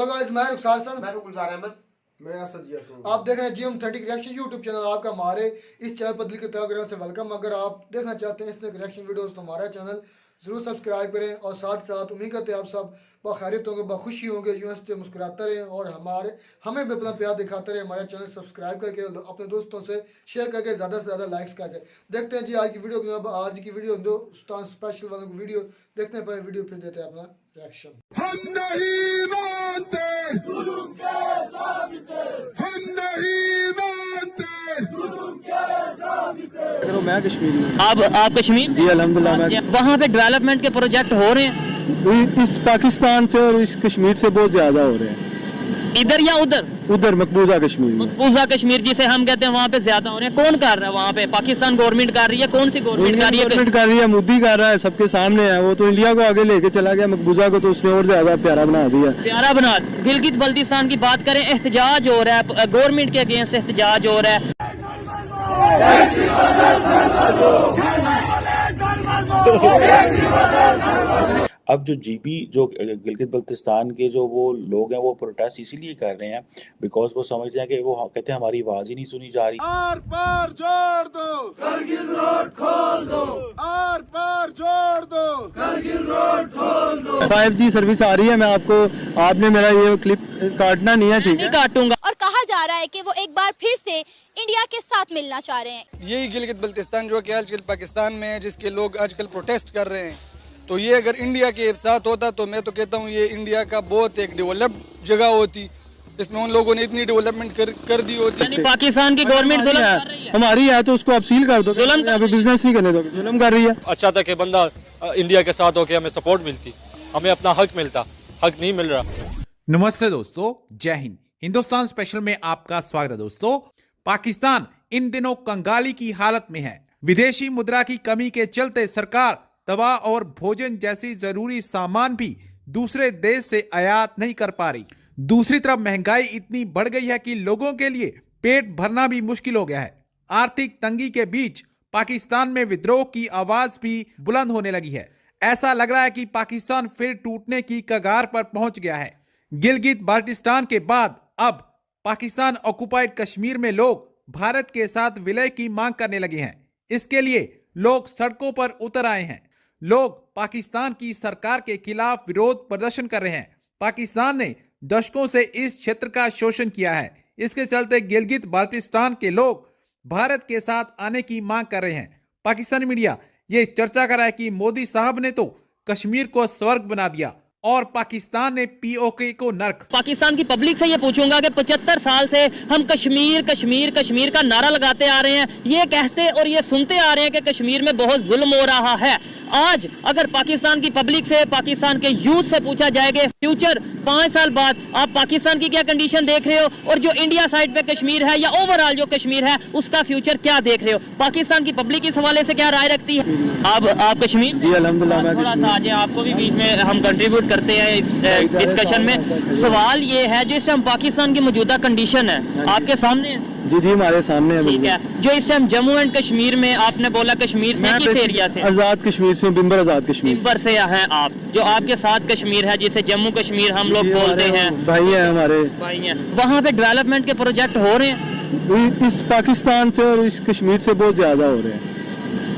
Hello guys, मैं रुखसार sir, मैं गुलजार अहमद, मैं असद जी। आप देख रहे हैं GM 30 रिएक्शन यूट्यूब चैनल। आपका हमारे इस चैनल पर दिल के तहे से वेलकम। अगर आप देखना चाहते हैं इस तरह रिएक्शन वीडियोस तो हमारा चैनल जरूर सब्सक्राइब करें और साथ साथ उम्मीद करते हैं आप सब बखैरियत होंगे, बखुशी होंगे, यूं हंसते मुस्कुराते रहें और हमें भी अपना प्यार दिखाते रहें। हमारे चैनल सब्सक्राइब करके अपने दोस्तों से शेयर करके ज़्यादा से ज़्यादा लाइक्स करके। देखते हैं जी आज की वीडियो। आज की वीडियो हिंदुस्तान स्पेशल वालों की वीडियो देखते हैं, पहले वीडियो फिर देते हैं अपना रिएक्शन। हम नहीं मानते जुल्म के साबिते, हम नहीं मानते जुल्म के साबिते। मैं कश्मीर में। आप कश्मीर जी अल्हम्दुलिल्लाह। मैं वहाँ पे डेवलपमेंट के प्रोजेक्ट हो रहे हैं इस पाकिस्तान से और इस कश्मीर से बहुत ज्यादा हो रहे हैं। इधर या उधर? उधर मकबूजा कश्मीर में। मकबूजा कश्मीर जिसे हम कहते हैं वहाँ पे ज्यादा हो रहे हैं। कौन कर रहा है वहाँ पे? पाकिस्तान गवर्नमेंट कर रही है? कौन सी गवर्नमेंट कर रही है? गवर्नमेंट कर रही है, मोदी कर रहा है, सबके सामने है। वो तो इंडिया को आगे लेके चला गया, मकबूजा को तो उसने और ज्यादा प्यारा बना दिया। प्यारा बना। गिलगित बल्तिस्तान की बात करें, एहतजाज हो रहा है, गवर्नमेंट के अगेंस्ट एहतजाज हो रहा है। अब जो जीबी जो गिलगित बल्तिस्तान के जो वो लोग हैं वो प्रोटेस्ट इसीलिए कर रहे हैं बिकॉज वो समझते हैं कि वो कहते हैं हमारी आवाज ही नहीं सुनी जा रही। आर पार जोड़ दो, करगिल रोड खोल दो, आर पार जोड़ दो, करगिल रोड खोल दो। 5G सर्विस आ रही है। मैं आपने मेरा ये क्लिप काटना नहीं है, ठीक है? नहीं काटूंगा। और कहा जा रहा है कि वो एक बार फिर से इंडिया के साथ मिलना चाह रहे हैं। यही गिलगित बल्तिस्तान जो कि आजकल पाकिस्तान में है, जिसके लोग आजकल प्रोटेस्ट कर रहे हैं, तो ये अगर इंडिया के साथ होता तो मैं तो कहता हूँ ये इंडिया का बहुत एक डेवलप्ड जगह होती, इसमें उन लोगों ने इतनी डेवलपमेंट कर दी होती। यानी पाकिस्तान की गवर्नमेंट जुल्म कर रही है। हमारी है तो उसको आप सील कर दो। जुल्म यहाँ पे बिजनेस नहीं करने दो, जुल्म कर रही है। अच्छा था कि बंदा इंडिया के साथ होकर हमें सपोर्ट मिलती, हमें अपना हक मिलता, हक नहीं मिल रहा। नमस्ते दोस्तों, जय हिंद। हिंदुस्तान स्पेशल में आपका स्वागत है। दोस्तों, पाकिस्तान इन दिनों कंगाली की हालत में है। विदेशी मुद्रा की कमी के चलते सरकार दवा और भोजन जैसी जरूरी सामान भी दूसरे देश से आयात नहीं कर पा रही। दूसरी तरफ महंगाई इतनी बढ़ गई है कि लोगों के लिए पेट भरना भी मुश्किल हो गया है। आर्थिक तंगी के बीच पाकिस्तान में विद्रोह की आवाज भी बुलंद होने लगी है। ऐसा लग रहा है कि पाकिस्तान फिर टूटने की कगार पर पहुंच गया है। गिलगित बाल्टिस्तान के बाद अब पाकिस्तान ऑक्युपाइड कश्मीर में लोग भारत के साथ विलय की मांग करने लगे हैं। इसके लिए लोग सड़कों पर उतर आए हैं। लोग पाकिस्तान की सरकार के खिलाफ विरोध प्रदर्शन कर रहे हैं। पाकिस्तान ने दशकों से इस क्षेत्र का शोषण किया है। इसके चलते गिलगित बाल्टिस्तान के लोग भारत के साथ आने की मांग कर रहे हैं। पाकिस्तानी मीडिया ये चर्चा कर रहा है कि मोदी साहब ने तो कश्मीर को स्वर्ग बना दिया और पाकिस्तान ने POK को नर्क। पाकिस्तान की पब्लिक से ये पूछूंगा कि 75 साल से हम कश्मीर कश्मीर कश्मीर का नारा लगाते आ रहे हैं, ये कहते और ये सुनते आ रहे हैं कि कश्मीर में बहुत जुल्म हो रहा है। आज अगर पाकिस्तान की पब्लिक से, पाकिस्तान के यूथ से पूछा जाएगा फ्यूचर 5 साल बाद आप पाकिस्तान की क्या कंडीशन देख रहे हो और जो इंडिया साइड पे कश्मीर है या ओवरऑल जो कश्मीर है उसका फ्यूचर क्या देख रहे हो, पाकिस्तान की पब्लिक इस हवाले से क्या राय रखती है? आप कश्मीर? जी अल्हम्दुलिल्लाह। थोड़ा सा आज आपको भी बीच में हम कंट्रीब्यूट करते हैं इस डिस्कशन में। सवाल ये है जो इस टाइम पाकिस्तान की मौजूदा कंडीशन है आपके सामने है। जी हमारे सामने है। ठीक है, जो इस टाइम जम्मू एंड कश्मीर में आपने बोला कश्मीर से किस एरिया से? आजाद कश्मीर से, बिम्बर आजाद कश्मीर। बिम्बर से हैं आप, जो आपके साथ कश्मीर है जिसे जम्मू कश्मीर हम लोग बोलते हैं। भाई है हमारे, भाई हैं। वहाँ पे डेवलपमेंट के प्रोजेक्ट हो रहे हैं इस पाकिस्तान से और इस कश्मीर से बहुत ज्यादा हो रहे हैं।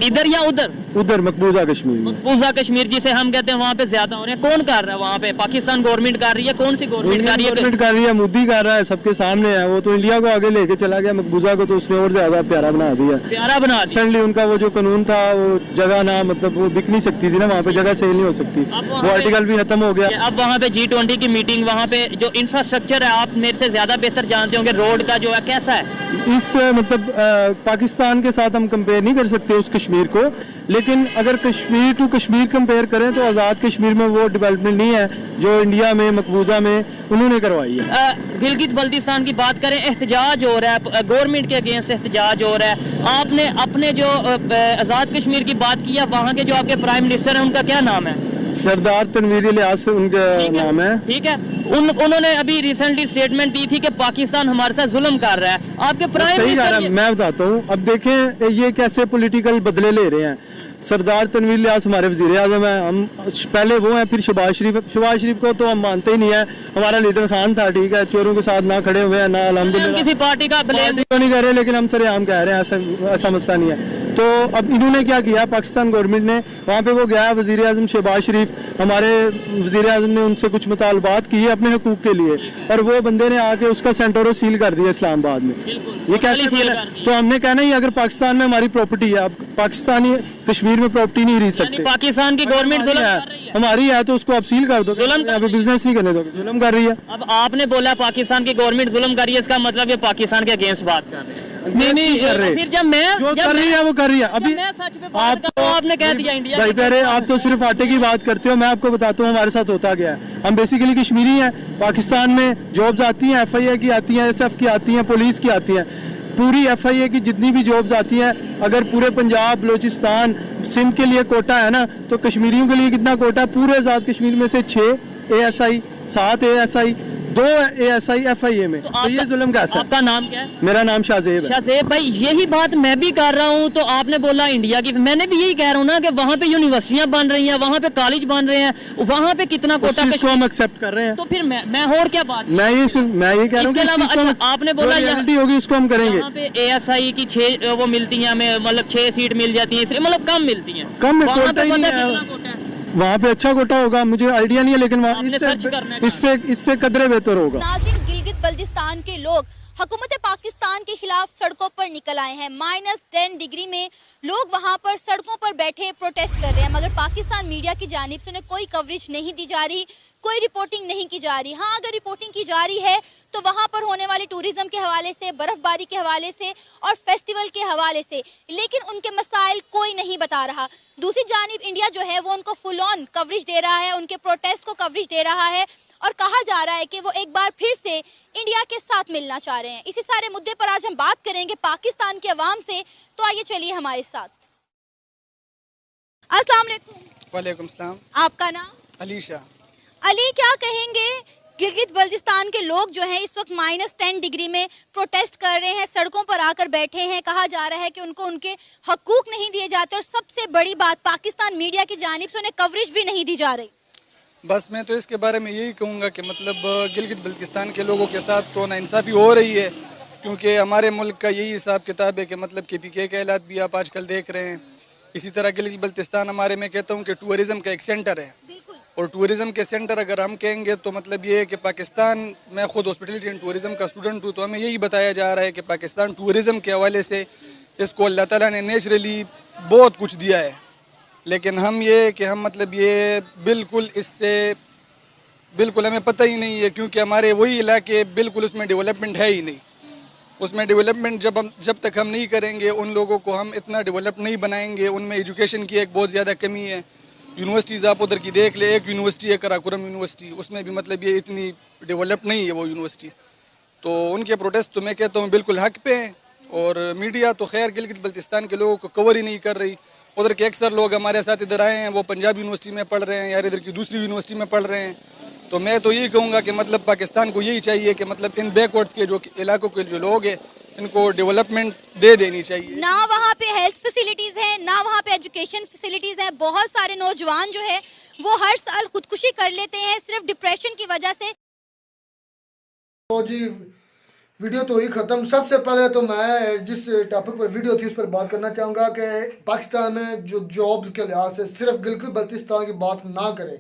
इधर या उधर? उधर मकबूजा कश्मीर में। मकबूजा कश्मीर जिसे हम कहते हैं वहाँ पे ज्यादा हो रहे हैं। कौन कर रहा है वहाँ पे? पाकिस्तान गवर्नमेंट कर रही है? कौन सी गवर्नमेंट कर रही है? गवर्नमेंट कर रही है, मोदी कर रहा है, सबके सामने है। वो तो इंडिया को आगे लेके चला गया, मकबूजा को तो उसने और ज्यादा प्यारा बना दिया। प्यारा बना दिया। रिसेंटली उनका वो जो कानून था, वो जगह ना मतलब वो बिक नहीं सकती थी ना, वहाँ पे जगह सेल नहीं हो सकती, वो आर्टिकल भी खत्म हो गया। अब वहाँ पे G20 की मीटिंग, वहाँ पे जो इंफ्रास्ट्रक्चर है आप मेरे से ज्यादा बेहतर जानते होंगे, रोड का जो है कैसा है? इस मतलब पाकिस्तान के साथ हम कंपेयर नहीं कर सकते उस कश्मीर को, लेकिन अगर कश्मीर टू कश्मीर कंपेयर करें तो आज़ाद कश्मीर में वो डेवलपमेंट नहीं है जो इंडिया में मकबूजा में उन्होंने करवाई है। गिलगित बल्तिस्तान की बात करें, एहतजाज हो रहा है, गवर्नमेंट के अगेंस्ट एहतजाज हो रहा है। आपने अपने जो आज़ाद कश्मीर की बात की है, वहाँ के जो आपके प्राइम मिनिस्टर हैं उनका क्या नाम है? सरदार तनवीर लिहाज से उनका नाम है। ठीक है, उन्होंने अभी रिसेंटली स्टेटमेंट दी थी कि पाकिस्तान हमारे साथ जुल्म कर रहा है। आपके प्राइम मिनिस्टर, मैं बताता हूँ। अब देखें ये कैसे पॉलिटिकल बदले ले रहे हैं। सरदार तनवीर लियास हमारे वजीर आजम है, हम पहले वो हैं, फिर शहबाज शरीफ को तो हम मानते ही नहीं है। हमारा लीडर खान था, ठीक है, चोरों के साथ ना खड़े हुए हैं ना, अल्हम्दुलिल्लाह किसी पार्टी का ब्लेम नहीं कर रहे, लेकिन हम सरेआम कह रहे हैं, ऐसा मसला नहीं है। तो अब इन्होंने क्या किया, पाकिस्तान गवर्नमेंट ने वहाँ पे वो गया वजीर आजम शहबाज शरीफ, हमारे वजीर आजम ने उनसे कुछ मुतालबात किए अपने हकूक के लिए, और वो बंदे ने आके उसका सेंटोरो सील कर दिया इस्लामाबाद में। ये कैसे सील? तो हमने कहना ही, अगर पाकिस्तान में हमारी प्रॉपर्टी है, अब पाकिस्तानी कश्मीर में प्रॉपर्टी नहीं खरीद सकते, पाकिस्तान की गवर्नमेंट हमारी है तो उसको आप सील कर दो, अभी बिजनेस नहीं करने दो, जुल्म कर रही है। अब आपने बोला पाकिस्तान की गवर्नमेंट जुल्म कर रही है, इसका मतलब ये पाकिस्तान के अगेंस्ट बात कर रहे हैं। नहीं कर रहे, फिर जब मैं जो कर रही है वो कर रही है। अभी मैं सच पे बात कर रहा हूं, आपने कह दिया इंडिया भाई प्यारे, आप तो सिर्फ आटे की बात करते हो, मैं आपको बताता हूँ हमारे साथ होता क्या है। हम बेसिकली कश्मीरी हैं, पाकिस्तान में जॉब्स आती हैं, FIA की आती हैं, SF की आती हैं, पुलिस की आती हैं, पूरी FIA की जितनी भी जॉब्स आती हैं, अगर पूरे पंजाब बलूचिस्तान सिंध के लिए कोटा है ना, तो कश्मीरियों के लिए कितना कोटा है? पूरे आज़ाद कश्मीर में से 6 ASI, 7 ASI, 2 ASI FIA में। तो ये जुल्म कैसा? आपका नाम क्या है? मेरा नाम शाहजेब है। शाहजेब भाई, यही बात मैं भी कर रहा हूँ। तो आपने बोला इंडिया की, मैंने भी यही कह रहा हूँ ना कि वहाँ पे यूनिवर्सिटियाँ बन रही हैं, वहाँ पे कॉलेज बन रहे हैं, वहाँ पे कितना कोटा को हम एक्सेप्ट कर रहे हैं। तो फिर मैं और क्या बात, मैं ये कह रहा हूँ कि आपने बोला रियलिटी होगी उसको हम करेंगे। यहाँ पे ASI की 6 वो मिलती है हमें, मतलब 6 सीट मिल जाती है, मतलब कम मिलती है, कम वहाँ पे कोटा कितना कोटा है? वहाँ पे अच्छा कोटा होगा, मुझे आइडिया नहीं है, लेकिन वहाँ इससे कदरे बेहतर होगा। नाज़रीन, गिलगित बल्तिस्तान के लोग हुकूमत पाकिस्तान के खिलाफ सड़कों पर निकल आए हैं। -10 डिग्री में लोग वहां पर सड़कों पर बैठे प्रोटेस्ट कर रहे हैं, मगर पाकिस्तान मीडिया की जानिब से उन्हें कोई कवरेज नहीं दी जा रही, कोई रिपोर्टिंग नहीं की जा रही। हाँ, अगर रिपोर्टिंग की जा रही है तो वहाँ पर होने वाले टूरिज्म के हवाले से, बर्फबारी के हवाले से और फेस्टिवल के हवाले से, लेकिन उनके मसाइल कोई नहीं बता रहा। दूसरी जानिब इंडिया जो है वो उनको फुल ऑन कवरेज दे रहा है, उनके प्रोटेस्ट को कवरेज दे रहा है, और कहा जा रहा है कि वो एक बार फिर से इंडिया के साथ मिलना चाह रहे हैं। इसी सारे मुद्दे पर आज हम बात करेंगे पाकिस्तान के अवाम से, तो आइए चलिए हमारे साथ। अस्सलाम वालेकुम। वालेकुम सलाम। आपका नाम? अली शाह। अली, क्या कहेंगे, गिलगित बल्तिस्तान के लोग जो हैं इस वक्त -10 डिग्री में प्रोटेस्ट कर रहे हैं, सड़कों पर आकर बैठे हैं, कहा जा रहा है कि उनको उनके हकूक नहीं दिए जाते, और सबसे बड़ी बात पाकिस्तान मीडिया की जानिब से उन्हें कवरेज भी नहीं दी जा रही। बस मैं तो इसके बारे में यही कहूँगा कि मतलब गिलगित बल्तिस्तान के लोगों के साथ तो नाइंसाफ़ी हो रही है, क्योंकि हमारे मुल्क का यही हिसाब किताब है कि मतलब KPK के हालात भी आप आजकल देख रहे हैं। इसी तरह गिलगित बल्तिस्तान हमारे, मैं कहता हूँ कि टूरिज़म का एक सेंटर है, और टूरिज़म के सेंटर अगर हम कहेंगे तो मतलब ये है कि पाकिस्तान, मैं खुद हॉस्पिटलिटी एंड टूरिज़म का स्टूडेंट हूँ, तो हमें यही बताया जा रहा है कि पाकिस्तान टूरिज़म के हवाले से इसको अल्लाह ताला ने नेचुरली बहुत कुछ दिया है, लेकिन हम ये कि हम मतलब ये बिल्कुल हमें पता ही नहीं है, क्योंकि हमारे वही इलाके बिल्कुल उसमें डेवलपमेंट है ही नहीं। उसमें डेवलपमेंट जब तक हम नहीं करेंगे, उन लोगों को हम इतना डेवलप नहीं बनाएंगे। उनमें एजुकेशन की एक बहुत ज़्यादा कमी है। यूनिवर्सिटीज़ आप उधर की देख ले, एक यूनिवर्सिटी है कराकोरम यूनिवर्सिटी, उसमें भी मतलब ये इतनी डेवलप नहीं है वो यूनिवर्सिटी। तो उनके प्रोटेस्ट तो मैं कहता हूँ बिल्कुल हक पे हैं, और मीडिया तो खैर गिलगित बल्तिस्तान के लोगों को कवर ही नहीं कर रही। उधर के अक्सर लोग हमारे साथ इधर आए हैं, वो पंजाब यूनिवर्सिटी में पढ़ रहे हैं या इधर की दूसरी यूनिवर्सिटी में पढ़ रहे हैं। तो मैं तो यही कहूँगा कि मतलब पाकिस्तान को यही चाहिए कि मतलब इन बैकवर्ड्स के जो इलाकों के जो लोग हैं, इनको डेवलपमेंट दे देनी चाहिए। ना वहाँ पे हेल्थ फैसिलिटीज़ हैं, ना वहाँ पे एजुकेशन फैसिलिटीज़ हैं। बहुत सारे नौजवान जो है वो हर साल खुदकुशी कर लेते हैं सिर्फ डिप्रेशन की वजह से। तो जी वीडियो तो ही ख़त्म। सबसे पहले तो मैं जिस टॉपिक पर वीडियो थी उस पर बात करना चाहूँगा कि पाकिस्तान में जो जॉब्स के लिहाज से सिर्फ गिलगित बल्तिस्तान की बात ना करें,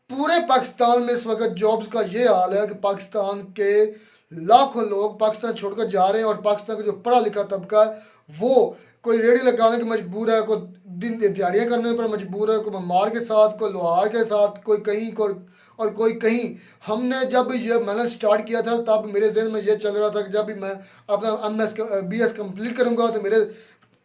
पूरे पाकिस्तान में इस वक्त जॉब्स का ये हाल है कि पाकिस्तान के लाखों लोग पाकिस्तान छोड़कर जा रहे हैं, और पाकिस्तान का जो पढ़ा लिखा तबका है वो कोई रेडी लगाने की मजबूर है, कोई दिन दिहाड़ियाँ करने पर मजबूर है, कोई ममार के साथ, कोई लोहार के साथ, कोई कहीं और कोई कहीं। हमने जब ये मेहनत स्टार्ट किया था तब मेरे जहन में ये चल रहा था कि जब भी मैं अपना BS कंप्लीट करूँगा तो मेरे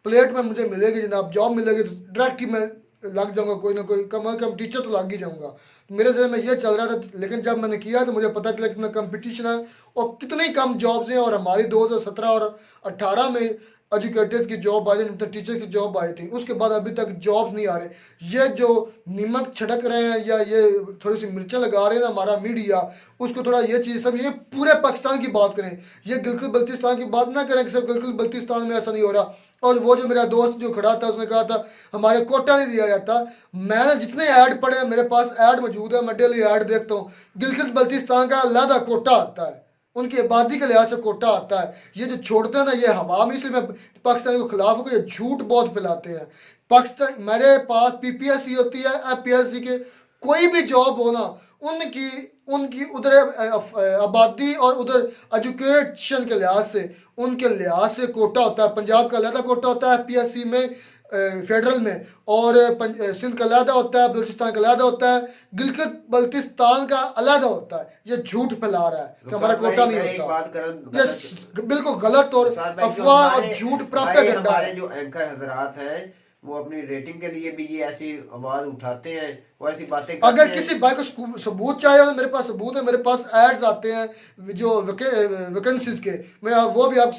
प्लेट में मुझे मिलेगी जनाब जॉब मिलेगी, तो डायरेक्ट ही मैं लग जाऊँगा, कोई ना कोई कम से कम टीचर तो लग ही जाऊँगा। मेरे जहन में ये चल रहा था, लेकिन जब मैंने किया तो मुझे पता चला कितना कंपटीशन है और कितनी कम जॉब्स हैं। और हमारी 2017 और 18 में एजुकेटर्स की जॉब आई थी, टीचर की जॉब आई थी, उसके बाद अभी तक जॉब्स नहीं आ रहे। ये जो नमक छिड़क रहे हैं या ये थोड़ी सी मिर्चें लगा रहे हैं ना हमारा मीडिया, उसको थोड़ा ये चीज़ समझिए। पूरे पाकिस्तान की बात करें, ये गिलगित बल्तिस्तान की बात ना करें कि सिर्फ गिलगित बल्तिस्तान में ऐसा नहीं हो रहा। और वो जो मेरा दोस्त जो खड़ा था उसने कहा था हमारे कोटा नहीं दिया जाता। मैंने जितने ऐड पढ़े हैं, मेरे पास ऐड मौजूद है, मैं डेली ऐड देखता हूँ। गिलगित बल्तिस्तान का अलहदा कोटा आता है, उनकी आबादी के लिहाज से कोटा आता है। ये जो छोड़ते हैं ना ये हवा में, इसलिए मैं पाकिस्तान के खिलाफ हूँ, ये झूठ बहुत फैलाते हैं। पाकिस्तान मेरे पास PPSC होती है, FPSC के कोई भी जॉब हो ना, उनकी उधर आबादी और उधर एजुकेशन के लिहाज से उनके लिहाज से कोटा होता है। पंजाब का अलहदा कोटा होता है FPSC में, फेडरल में, और सिंध का अलहदा होता है, बलूचिस्तान का अलहदा होता है, गिलगित बल्तिस्तान का अलहदा होता है। ये झूठ फैला रहा है कि हमारा कोटा नहीं होता। ये बिल्कुल गलत और अफवाह और झूठ प्रोपेगेंडा है। हमारे जो एंकर हजरात हैं वो अपनी रेटिंग के लिए भी ये ऐसी आवाज उठाते हैं और ऐसी बातें करते अगर हैं। किसी भाई को सबूत चाहिए तो मेरे पास सबूत है, मेरे पास एड्स आते हैं जो वैकेंसीज के, मैं वो भी आप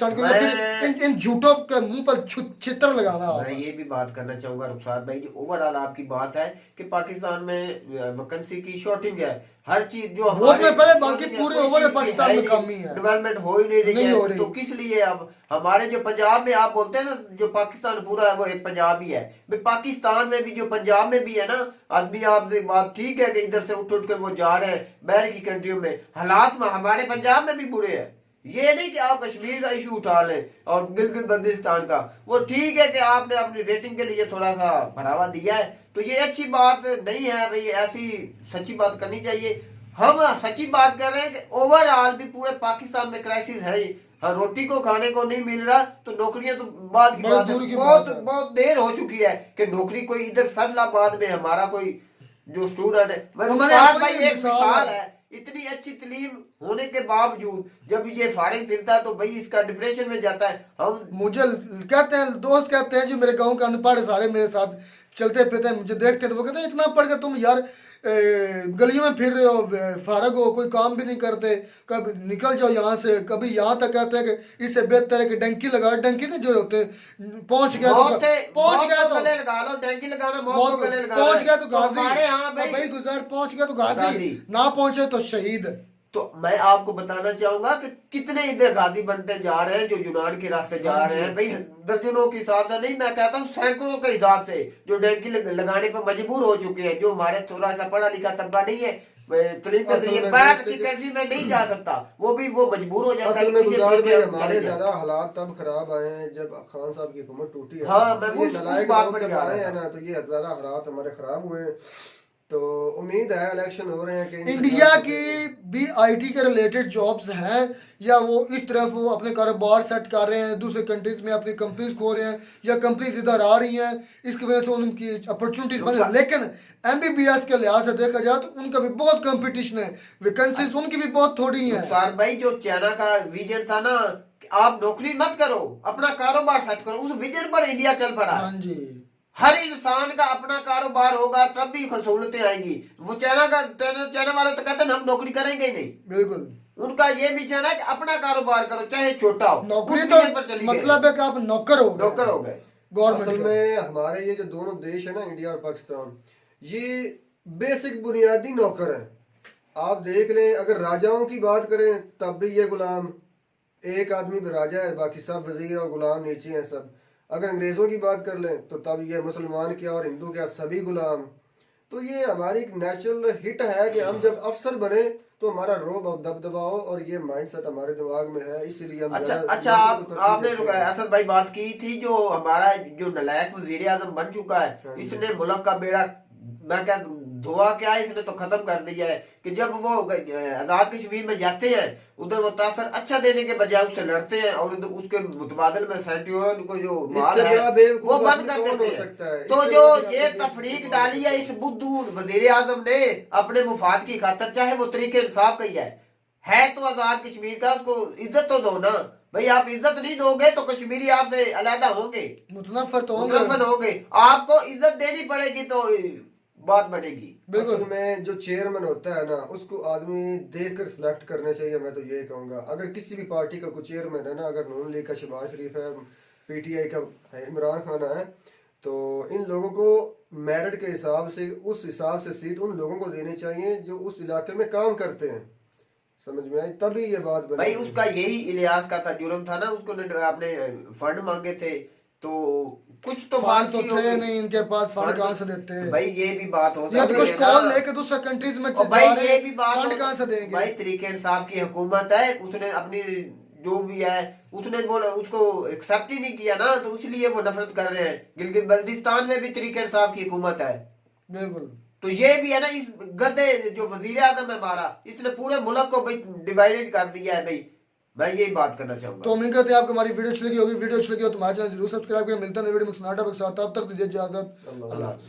इन झूठों के मुंह पर छितर लगाना। मैं ये भी बात करना चाहूंगा रुखसार भाई, जो ओवरऑल आपकी बात है कि पाकिस्तान में वैकेंसी की शॉर्टिंग है, हर चीज जो हमारे पहले बाकी पूरे ओवर पाकिस्तान में कमी है, डेवलपमेंट हो ही नहीं रही है। तो किस लिए अब हमारे जो पंजाब में आप बोलते हैं ना जो पाकिस्तान पूरा है वो एक पंजाब ही है, पाकिस्तान में भी जो पंजाब में भी है ना आदमी, आपसे बात ठीक है कि इधर से उठ कर वो जा रहे हैं बाहर की कंट्रियों में, हालात में हमारे पंजाब में भी बुरे हैं। ये नहीं कि आप कश्मीर का इशू उठा लें और गिलगित बल्तिस्तान का, वो ठीक है कि आपने अपनी रेटिंग के लिए थोड़ा सा बढ़ावा दिया है, तो ये अच्छी बात नहीं है भाई, ऐसी सच्ची बात करनी चाहिए। हम सच्ची बात कर रहे हैं कि ओवरऑल भी पूरे पाकिस्तान में क्राइसिस है। हाँ, रोटी को खाने को नहीं मिल रहा तो नौकरियां तो बाद की बात है, बहुत देर हो चुकी है कि नौकरी कोई इधर फैसलाबाद में हमारा कोई जो स्टूडेंट है, भाई एक मिसाल है, इतनी अच्छी तालीम होने के बावजूद जब ये फारिग फिरता है तो भाई इसका डिप्रेशन में जाता है। हम मुझे कहते हैं, दोस्त कहते हैं जो मेरे गांव के अनपढ़ सारे मेरे साथ चलते फिरते हैं, मुझे देखते हैं तो वो कहते हैं इतना पढ़ के तुम यार गलियों में फिर रहे हो, फारग हो, कोई काम भी नहीं करते, कब निकल जाओ यहाँ से। कभी यहाँ तक कहते हैं कि इससे बेहतर है कि डंकी लगाओ, डंकी तो जो होते हैं पहुंच गया तो गले लगा लो, डंकी लगाना मौत को गले लगा, पहुंच गया तो गाजी, हाँ भाई गुजर पहुंच गया तो गाजी, ना पहुंचे तो शहीद। तो मैं आपको बताना चाहूंगा कि कितने इधर गादी बनते जा रहे हैं जो यूनान के रास्ते जा रहे हैं भाई, दर्जनों के हिसाब से नहीं, मैं कहता हूँ सैकड़ों के हिसाब से जो डंकी लगाने पर मजबूर हो चुके हैं, जो हमारे थोड़ा सा पढ़ा लिखा तबका नहीं है, बाहर की कंट्री में नहीं जा सकता, वो मजबूर हो जाता है। हमारे ज्यादा हालात तब खराब आए हैं जब खान साहब की हुकूमत टूटी है। हाँ, मैं उस बात पर जा रहा ना, तो ये ज्यादा हालात हमारे खराब हुए। तो उम्मीद है इलेक्शन हो रहे हैं कि इंडिया की भी IT के रिलेटेड जॉब्स हैं, या वो इस तरफ वो अपने कारोबार सेट कर रहे हैं, दूसरे कंट्रीज में अपनी कंपनीज खोल रहे हैं, या कंपनीज इधर आ रही हैं, इसकी वजह से उनकी अपॉर्चुनिटीज बन रही है। लेकिन MBBS के लिहाज से देखा जाए तो उनका भी बहुत कंपटीशन है, वैकेंसीज उनकी भी बहुत थोड़ी है। सर भाई जो चाइना का विजन था ना, आप नौकरी मत करो, अपना कारोबार सेट करो, उस विजन पर इंडिया चल पड़ा। हाँ जी, हर इंसान का अपना कारोबार होगा तब भी सहूलतें आएंगी। वो चाइना वाले तो कहते हैं हम नौकरी करेंगे ही नहीं, बिल्कुल उनका ये मिशन है कि अपना कारोबार करो चाहे छोटा हो, नौकरी तो मतलब है कि आप नौकर हो गए गवर्नमेंट। असल में हमारे ये जो दोनों देश है ना, इंडिया और पाकिस्तान, ये बेसिक बुनियादी नौकर हैं। आप देख लें, अगर राजाओं की बात करें तब भी ये गुलाम, एक आदमी राजा है, बाकी सब वजीर और गुलाम नीचे हैं सब। अगर अंग्रेजों की बात कर लें तो तब ये मुसलमान क्या और हिंदू क्या सभी गुलाम। तो ये हमारी एक नेचुरल हिट है कि हम जब अफसर बने तो हमारा रोब और दबदबाओ और ये माइंडसेट हमारे दिमाग में है, इसीलिए हम अच्छा आपने असद भाई बात की थी जो हमारा जो नलायक वजीर आजम बन चुका है, इसने मुल्क का बेड़ा मैं क्या धुआ क्या है, इसने तो खत्म कर दिया है कि जब वो आजाद कश्मीर में जाते हैं उधर वो तासर अच्छा देने के बजाय उससे लड़ते हैं और उसके मुतबादल में सेंट्यूरन को जो माल है वो बंद कर देते हैं। तो जो ये तफरीक डाली है इस बुद्धू वजीर आजम ने अपने मुफाद की खातर, चाहे वो तरीके इंसाफ का ही है तो आजाद कश्मीर का, उसको इज्जत तो दो ना भाई। आप इज्जत नहीं दोगे तो कश्मीरी आपसे अलहदा होंगे, मुतनफर होंगे। आपको इज्जत देनी पड़ेगी तो बात बनेगी। असल में जो चेयरमैन होता है ना, उसको आदमी देखकर सिलेक्ट करने चाहिए। मैं तो ये कहूँगा, अगर किसी भी पार्टी का कोई चेयरमैन है ना, अगर नून लीग का शहबाज शरीफ है, PTI का इमरान खान है, तो इन लोगों को मेरिट के हिसाब से उस हिसाब से सीट उन लोगों को देनी चाहिए जो उस इलाके में काम करते हैं। समझ में आई? तभी ये बात बनी भाई। उसका यही इलियास का था जुर्म था ना, उसको आपने फंड मांगे थे तो कुछ तो फंड बात तो की थे होगी। नहीं इनके पास, फंड कहाँ से देते हैं भाई ये भी बात हो ये सकती तो कुछ है ना। कॉल लेके दूसरे कंट्रीज में और भाई ये भी बात फंड कहाँ से देंगे? भाई तरीके इंसाफ की हुकूमत है, उसने अपनी जो भी है उसने बोला उसको एक्सेप्ट ही नहीं किया ना, तो इसलिए वो नफरत कर रहे हैं। गिलगित बल्तिस्तान में भी तरीके इंसाफ की हुकूमत है, बिल्कुल। तो ये भी है ना, इस गधे जो वजीर आजम है हमारा, इसने पूरे मुल्क को भाई डिवाइडेड कर दिया है। भाई मैं यही बात करना चाहूंगा। तो उम्मीद करते हैं आपको हमारी वीडियो अच्छी लगी होगी। वीडियो अच्छी लगी हो तो हमारे चैनल जरूर सब्सक्राइब करें। मिलता है वीडियो में सुनाटा के साथ, तब तक दीजिए इजाजत। अल्लाह हाफ़िज़।